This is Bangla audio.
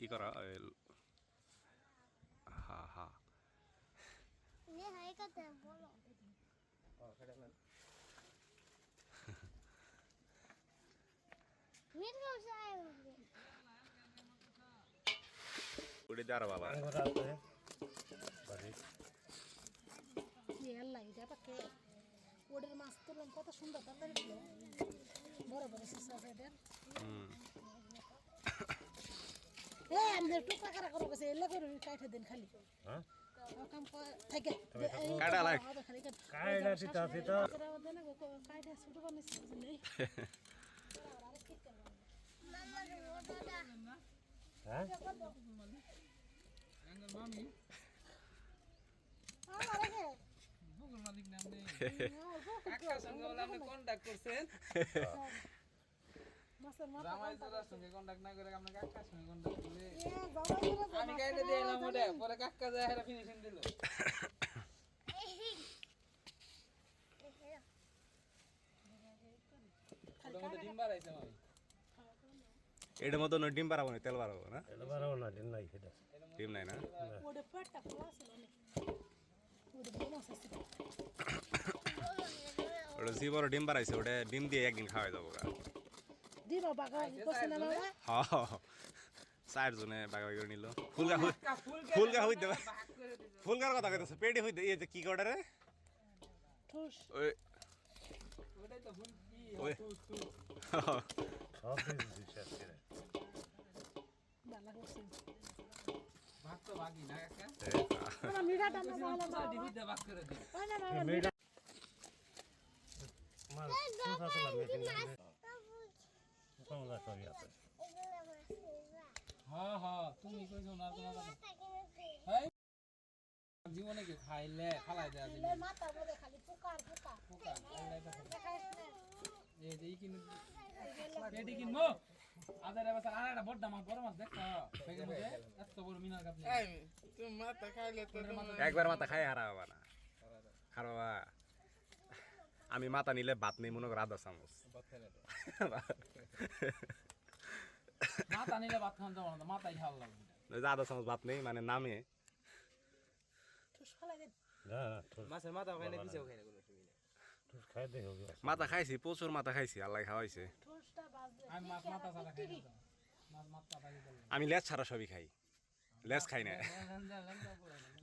ই করা হ্যাঁ হ্যাঁ উড়ে দাঁড়া বাবা ওদের মাছ তুললাম কত সুন্দর তরকারি ছিল বড় বড় সিসা সাইডের আমি টুকরা কারা করো গেছে এলা করে কাইঠে দিন খালি হ্যাঁ কাম থাকে কাটা লাগ কাইডা সিতা সিতা কাইঠে ছোট বানিয়েছে নেই হ্যাঁ মামি আমারে ভূগোল মালিক নাম নেই কাকা সঙ্গে বলে আপনি কন্টাক্ট করছেন মাছের মাথা জামাই দাদার সঙ্গে কন্টাক্ট না করে আপনি কাকার সঙ্গে কন্টাক্ট করে জামাই আমি কাইটে দিলাম ওটা পরে কাকা যায় হেরা ফিনিশিং দিল ওটার মধ্যে ডিম বাড়াইছে মামি এটার মতো ডিম বাড়াবো না তেল বাড়াবো না এটা বারাও না দিন নাই সেটা ডিম নাই না ওটা পেটটা খোলা ছিল অনেক ওটা বড় মাছ আছে ওটা যে বড় ডিম বাড়াইছে ওটা ডিম দিয়ে একদিন খাওয়াই যাবো দিবা বাগা করছ না বাবা হ্যাঁ 4 জনে বাগাবাগি করে নিল ফুলগা হইতে ফুলগার কথা কইতেছে পেটি হইতে এই যে কি করে রে ঠুস ওই ওটাই তো ফুল কি ওই সব কিছু শেষ করে বালা করছিস ভাগ তো ভাগই না কাকা না মিঠাটা না ভালো না ডিবিতে ভাগ করে দিই না বাবা মেডা মার সুসা চলা মেকিং সমলা সবই আছে হ্যাঁ হ্যাঁ তুমি কইছো না তোমার কথা এই জীবনে কি খাইলে ফালাই দেয়া দিন মাথা মধ্যে খালি পোকা পোকা এই যে কিন পেটি কিনবো আদার এবার আর একটা বড় মাছ বড় মাছ দেখো পেগের মধ্যে এত বড় মিনার কাপ এই তুমি মাথা খাইলে তো একবার মাথা খাই হারাবা না হারাবা আমি মাথা নিলে ভাত নেই মনে করো 1/2 চামচ মাথা নিলে ভাত খান যাবো না মাথায় খাওয়া লাগবে 1/2 চামচ ভাত নেই মানে নামে ঠুস ফলাই দে না না মাছের মাথা খাইলে পিছেও খাইলে কোনো অসুবিধা নেই তুই খাই দে হবে মাথা খাইছি প্রচুর মাথা খাইছি আল্লাহ খাওয়াইছে ঠুসটা বাজ দে আমি মাছ মাথা ছাড়া খাই না মাছ মাথা খাই আমি লেজ ছাড়া সবই খাই লেজ খাই না দিলাম